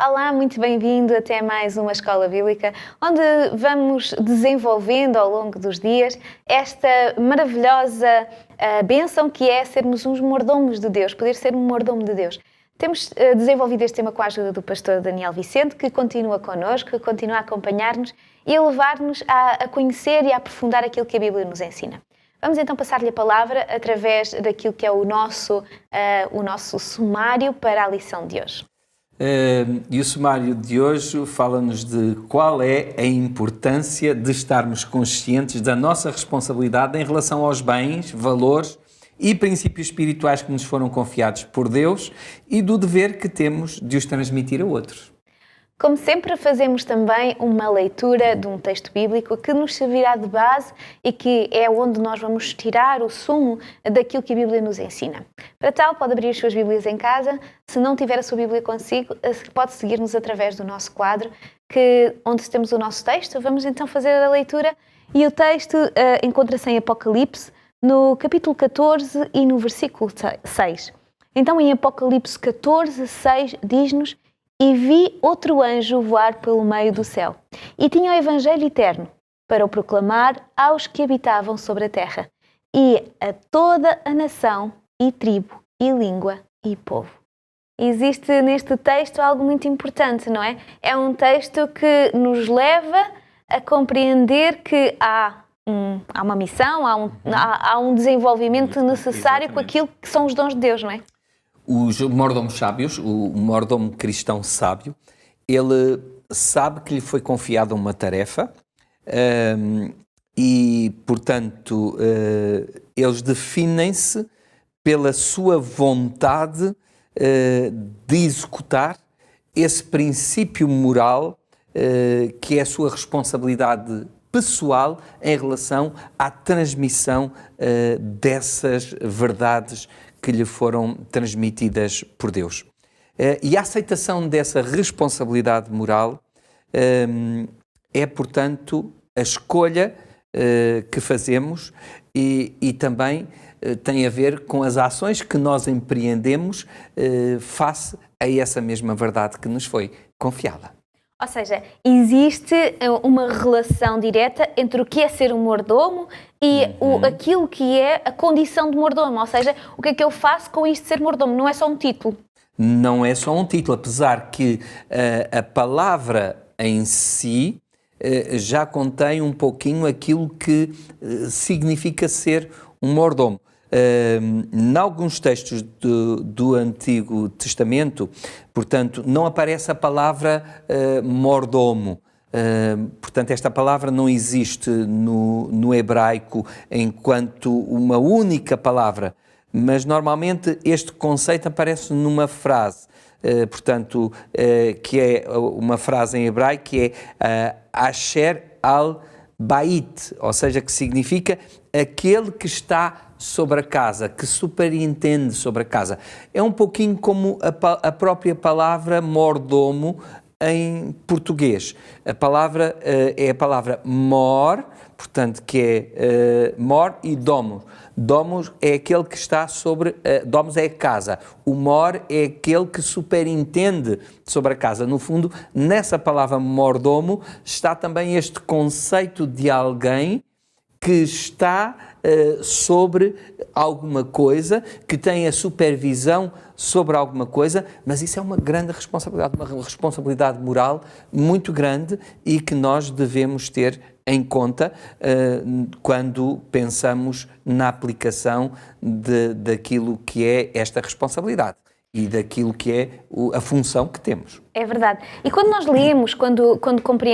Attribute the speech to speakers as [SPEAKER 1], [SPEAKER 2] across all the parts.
[SPEAKER 1] Olá, muito bem-vindo até mais uma Escola Bíblica, onde vamos desenvolvendo ao longo dos dias esta maravilhosa bênção que é sermos uns mordomos de Deus, poder ser um mordomo de Deus. Temos desenvolvido este tema com a ajuda do pastor Daniel Vicente, que continua connosco, que continua a acompanhar-nos e a levar-nos a conhecer e a aprofundar aquilo que a Bíblia nos ensina. Vamos então passar-lhe a palavra através daquilo que é o nosso sumário para a lição de hoje.
[SPEAKER 2] E o sumário de hoje fala-nos de qual é a importância de estarmos conscientes da nossa responsabilidade em relação aos bens, valores e princípios espirituais que nos foram confiados por Deus e do dever que temos de os transmitir a outros.
[SPEAKER 1] Como sempre, fazemos também uma leitura de um texto bíblico que nos servirá de base e que é onde nós vamos tirar o sumo daquilo que a Bíblia nos ensina. Para tal, pode abrir as suas Bíblias em casa. Se não tiver a sua Bíblia consigo, pode seguir-nos através do nosso quadro, onde temos o nosso texto. Vamos então fazer a leitura e o texto encontra-se em Apocalipse, no capítulo 14 e no versículo 6. Então, em Apocalipse 14, 6, diz-nos: "E vi outro anjo voar pelo meio do céu, e tinha o Evangelho eterno, para o proclamar aos que habitavam sobre a terra, e a toda a nação, e tribo, e língua, e povo." Existe neste texto algo muito importante, não é? É um texto que nos leva a compreender que há uma missão, há um desenvolvimento necessário com aquilo que são os dons de Deus, não é?
[SPEAKER 2] Os mordomos sábios, o mordomo cristão sábio, ele sabe que lhe foi confiada uma tarefa e, portanto, eles definem-se pela sua vontade de executar esse princípio moral que é a sua responsabilidade pessoal em relação à transmissão dessas verdades que lhe foram transmitidas por Deus. E a aceitação dessa responsabilidade moral é, portanto, a escolha que fazemos e também tem a ver com as ações que nós empreendemos face a essa mesma verdade que nos foi confiada.
[SPEAKER 1] Ou seja, existe uma relação direta entre o que é ser um mordomo e aquilo que é a condição de mordomo. Ou seja, o que é que eu faço com isto de ser mordomo? Não é só um título.
[SPEAKER 2] Não é só um título, apesar que a palavra em si já contém um pouquinho aquilo que significa ser um mordomo. Em alguns textos do Antigo Testamento, portanto, não aparece a palavra mordomo. Portanto, esta palavra não existe no hebraico enquanto uma única palavra, mas normalmente este conceito aparece numa frase, portanto, que é uma frase em hebraico que é Asher al-Bait, ou seja, que significa aquele que está sobre a casa, que superintende sobre a casa. É um pouquinho como a própria palavra mordomo em português. A palavra é a palavra mor, portanto, que é mor e domus. Domus é aquele que está sobre... domus é a casa. O mor é aquele que superintende sobre a casa. No fundo, nessa palavra mordomo está também este conceito de alguém que está sobre alguma coisa, que tem a supervisão sobre alguma coisa, mas isso é uma grande responsabilidade, uma responsabilidade moral muito grande e que nós devemos ter em conta quando pensamos na aplicação daquilo que é esta responsabilidade e daquilo que é a função que temos.
[SPEAKER 1] É verdade. E quando nós lemos, quando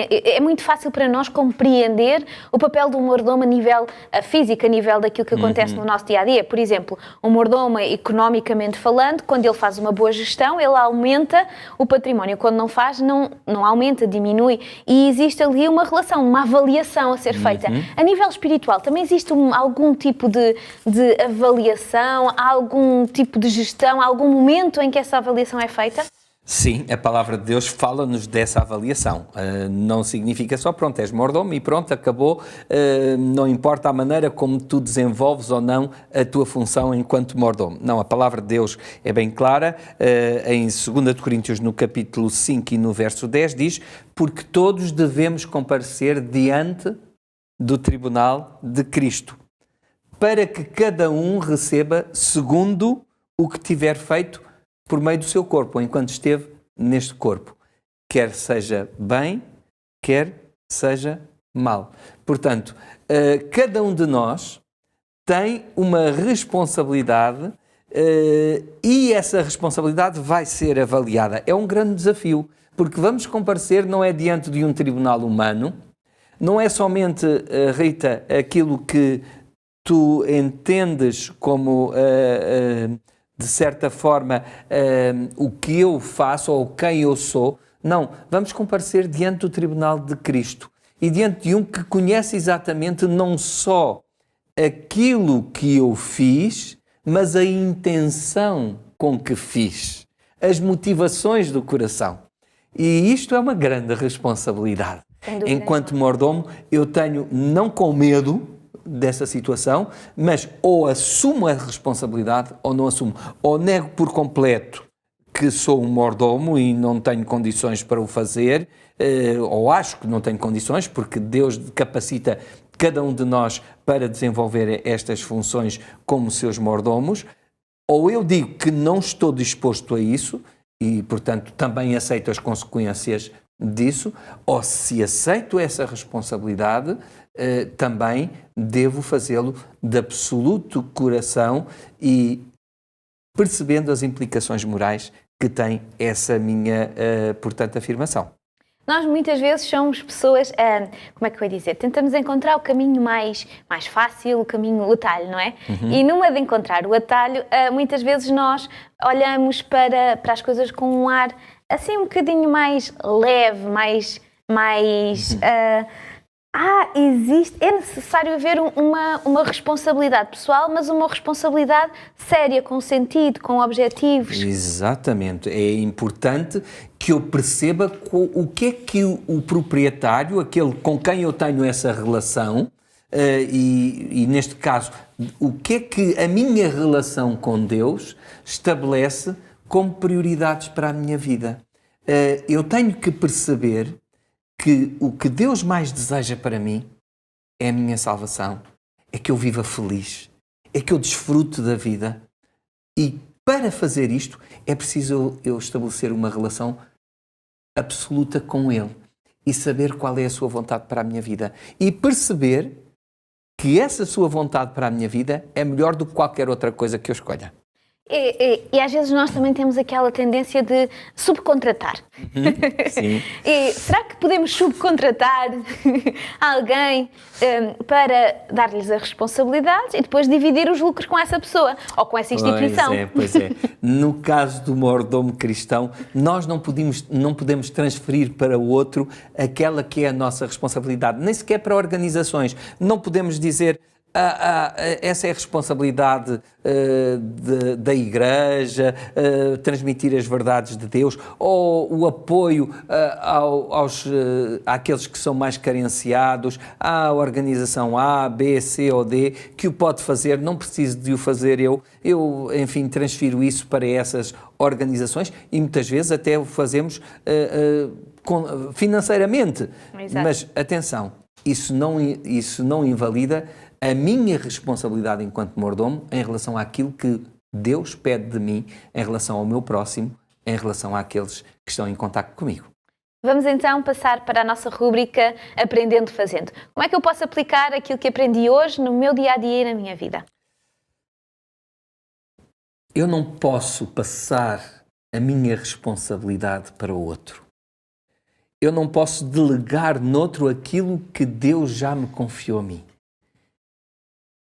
[SPEAKER 1] é muito fácil para nós compreender o papel do mordomo a nível físico, a nível daquilo que acontece no nosso dia-a-dia. Por exemplo, um mordomo, economicamente falando, quando ele faz uma boa gestão, ele aumenta o património. Quando não faz, não aumenta, diminui. E existe ali uma relação, uma avaliação a ser feita. A nível espiritual, também existe algum tipo de avaliação, algum tipo de gestão, algum momento em que essa avaliação é feita?
[SPEAKER 2] Sim, a palavra de Deus fala-nos dessa avaliação. Não significa só, pronto, és mordomo e pronto, acabou. Não importa a maneira como tu desenvolves ou não a tua função enquanto mordomo. Não, a palavra de Deus é bem clara. Em 2 Coríntios, no capítulo 5 e no verso 10, diz: porque todos devemos comparecer diante do tribunal de Cristo, para que cada um receba segundo o que tiver feito por meio do seu corpo, ou enquanto esteve neste corpo, quer seja bem, quer seja mal. Portanto, cada um de nós tem uma responsabilidade e essa responsabilidade vai ser avaliada. É um grande desafio, porque vamos comparecer não é diante de um tribunal humano, não é somente, Rita, aquilo que tu entendes como... de certa forma, o que eu faço ou quem eu sou. Não, vamos comparecer diante do tribunal de Cristo e diante de um que conhece exatamente não só aquilo que eu fiz, mas a intenção com que fiz, as motivações do coração. E isto é uma grande responsabilidade. Enquanto mordomo, eu tenho, não com medo dessa situação, mas ou assumo a responsabilidade ou não assumo. Ou nego por completo que sou um mordomo e não tenho condições para o fazer, ou acho que não tenho condições, porque Deus capacita cada um de nós para desenvolver estas funções como seus mordomos, ou eu digo que não estou disposto a isso e, portanto, também aceito as consequências disso, ou se aceito essa responsabilidade, também devo fazê-lo de absoluto coração e percebendo as implicações morais que tem essa minha, portanto, afirmação.
[SPEAKER 1] Nós muitas vezes somos pessoas, como é que eu ia dizer? Tentamos encontrar o caminho mais fácil, o atalho, não é? Uhum. E numa de encontrar o atalho, muitas vezes nós olhamos para as coisas com um ar assim um bocadinho mais leve, mais é necessário haver uma responsabilidade pessoal, mas uma responsabilidade séria, com sentido, com objetivos.
[SPEAKER 2] Exatamente. É importante que eu perceba o que é que o proprietário, aquele com quem eu tenho essa relação, e neste caso, o que é que a minha relação com Deus estabelece como prioridades para a minha vida. Eu tenho que perceber que o que Deus mais deseja para mim é a minha salvação, é que eu viva feliz, é que eu desfrute da vida. E para fazer isto é preciso eu estabelecer uma relação absoluta com Ele e saber qual é a sua vontade para a minha vida e perceber que essa sua vontade para a minha vida é melhor do que qualquer outra coisa que eu escolha.
[SPEAKER 1] E às vezes nós também temos aquela tendência de subcontratar.
[SPEAKER 2] Sim.
[SPEAKER 1] E será que podemos subcontratar alguém para dar-lhes as responsabilidades e depois dividir os lucros com essa pessoa ou com essa instituição?
[SPEAKER 2] Pois é. No caso do mordomo cristão, nós não podemos transferir para o outro aquela que é a nossa responsabilidade, nem sequer para organizações. Não podemos dizer... essa é a responsabilidade da Igreja, transmitir as verdades de Deus, ou o apoio àqueles que são mais carenciados, à organização A, B, C ou D, que o pode fazer, não preciso de o fazer eu, enfim, transfiro isso para essas organizações e muitas vezes até o fazemos financeiramente.
[SPEAKER 1] Exato.
[SPEAKER 2] Mas, atenção, isso não invalida a minha responsabilidade enquanto mordomo em relação àquilo que Deus pede de mim, em relação ao meu próximo, em relação àqueles que estão em contacto comigo.
[SPEAKER 1] Vamos então passar para a nossa rúbrica Aprendendo Fazendo. Como é que eu posso aplicar aquilo que aprendi hoje no meu dia-a-dia e na minha vida?
[SPEAKER 2] Eu não posso passar a minha responsabilidade para o outro. Eu não posso delegar noutro aquilo que Deus já me confiou a mim.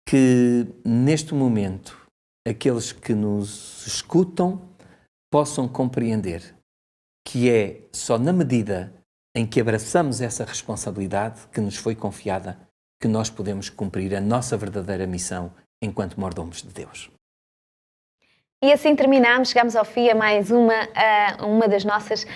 [SPEAKER 2] Que neste momento aqueles que nos escutam possam compreender que é só na medida em que abraçamos essa responsabilidade que nos foi confiada que nós podemos cumprir a nossa verdadeira missão enquanto mordomos de Deus.
[SPEAKER 1] E assim terminamos, chegamos ao fim a mais uma das nossas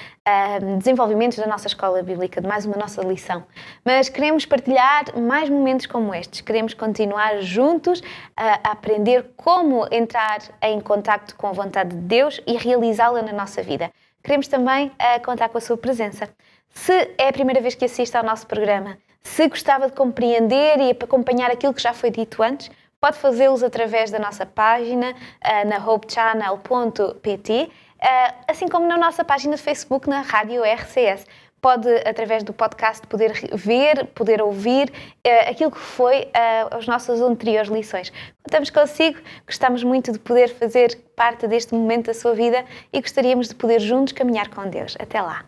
[SPEAKER 1] desenvolvimentos da nossa escola bíblica, de mais uma nossa lição. Mas queremos partilhar mais momentos como estes, queremos continuar juntos a aprender como entrar em contacto com a vontade de Deus e realizá-la na nossa vida. Queremos também contar com a sua presença. Se é a primeira vez que assiste ao nosso programa, se gostava de compreender e acompanhar aquilo que já foi dito antes, pode fazê-los através da nossa página na hopechannel.pt, assim como na nossa página de Facebook na Rádio RCS. Pode, através do podcast, poder ver, poder ouvir aquilo que foi as nossas anteriores lições. Contamos consigo, gostamos muito de poder fazer parte deste momento da sua vida e gostaríamos de poder juntos caminhar com Deus. Até lá!